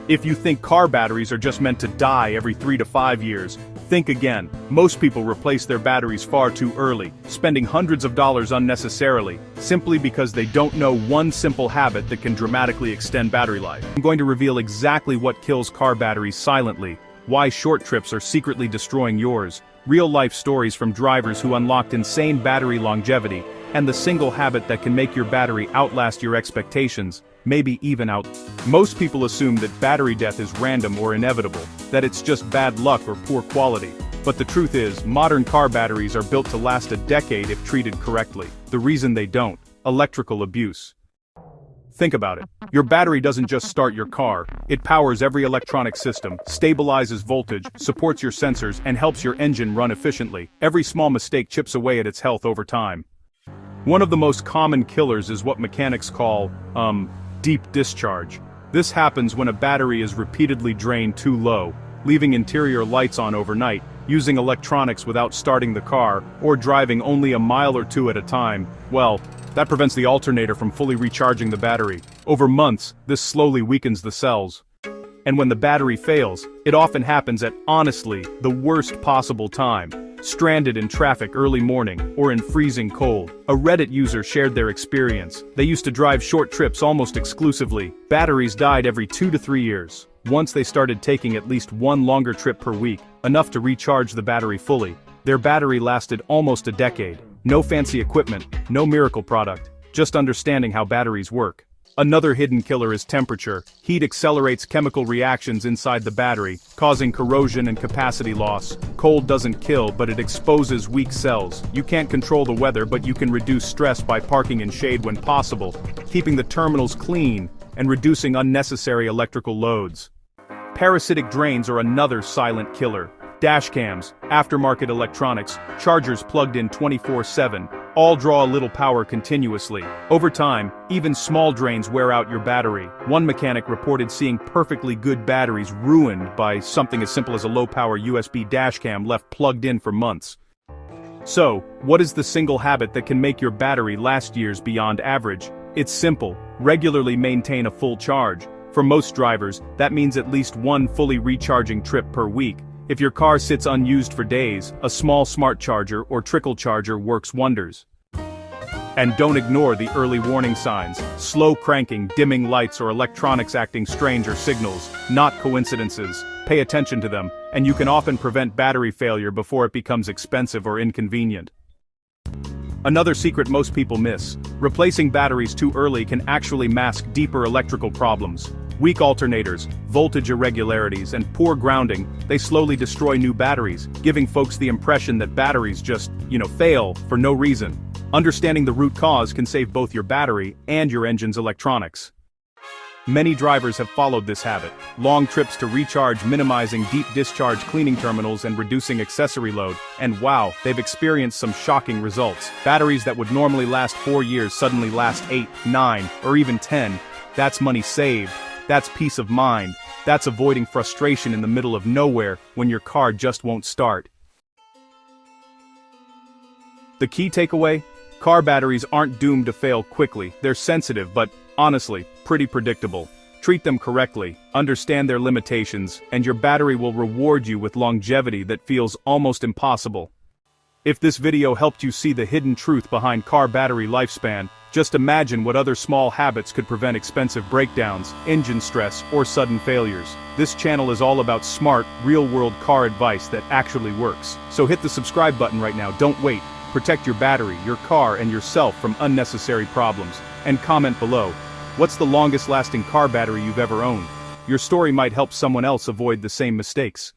If you think car batteries are just meant to die every 3 to 5 years, think again. Most people replace their batteries far too early, spending hundreds of dollars unnecessarily, simply because they don't know one simple habit that can dramatically extend battery life. I'm going to reveal exactly what kills car batteries silently, why short trips are secretly destroying yours, real-life stories from drivers who unlocked insane battery longevity, and the single habit that can make your battery outlast your expectations, maybe even out. Most people assume that battery death is random or inevitable, that it's just bad luck or poor quality. But the truth is, modern car batteries are built to last a decade if treated correctly. The reason they don't: electrical abuse. Think about it. Your battery doesn't just start your car, it powers every electronic system, stabilizes voltage, supports your sensors, and helps your engine run efficiently. Every small mistake chips away at its health over time. One of the most common killers is what mechanics call, deep discharge. This happens when a battery is repeatedly drained too low, leaving interior lights on overnight, using electronics without starting the car, or driving only a mile or two at a time. Well, that prevents the alternator from fully recharging the battery. Over months, this slowly weakens the cells. And when the battery fails, it often happens at, honestly, the worst possible time. Stranded in traffic early morning, or in freezing cold. A Reddit user shared their experience. They used to drive short trips almost exclusively. Batteries died every 2 to 3 years. Once they started taking at least one longer trip per week, enough to recharge the battery fully, their battery lasted almost a decade. No fancy equipment, no miracle product, just understanding how batteries work. Another hidden killer is temperature. Heat accelerates chemical reactions inside the battery, causing corrosion and capacity loss. Cold doesn't kill, but it exposes weak cells. You can't control the weather, but you can reduce stress by parking in shade when possible, keeping the terminals clean, and reducing unnecessary electrical loads. Parasitic drains are another silent killer. Dashcams, aftermarket electronics, chargers plugged in 24/7, all draw a little power continuously. Over time, even small drains wear out your battery. One mechanic reported seeing perfectly good batteries ruined by something as simple as a low-power USB dashcam left plugged in for months. So, what is the single habit that can make your battery last years beyond average? It's simple: regularly maintain a full charge. For most drivers, that means at least one fully recharging trip per week. If your car sits unused for days, a small smart charger or trickle charger works wonders. And don't ignore the early warning signs. Slow cranking, dimming lights, or electronics acting strange are signals, not coincidences. Pay attention to them, and you can often prevent battery failure before it becomes expensive or inconvenient. Another secret most people miss: replacing batteries too early can actually mask deeper electrical problems. Weak alternators, voltage irregularities, and poor grounding, they slowly destroy new batteries, giving folks the impression that batteries just, fail for no reason. Understanding the root cause can save both your battery and your engine's electronics. Many drivers have followed this habit: long trips to recharge, minimizing deep discharge cleaning terminals and reducing accessory load, and wow, they've experienced some shocking results. Batteries that would normally last 4 years suddenly last 8, 9, or even 10. That's money saved. That's peace of mind. That's avoiding frustration in the middle of nowhere when your car just won't start. The key takeaway? Car batteries aren't doomed to fail quickly. They're sensitive, but, honestly, pretty predictable. Treat them correctly, understand their limitations, and your battery will reward you with longevity that feels almost impossible. If this video helped you see the hidden truth behind car battery lifespan, just imagine what other small habits could prevent expensive breakdowns, engine stress, or sudden failures. This channel is all about smart, real-world car advice that actually works. So hit the subscribe button right now, don't wait. Protect your battery, your car, and yourself from unnecessary problems. And comment below: what's the longest lasting car battery you've ever owned? Your story might help someone else avoid the same mistakes.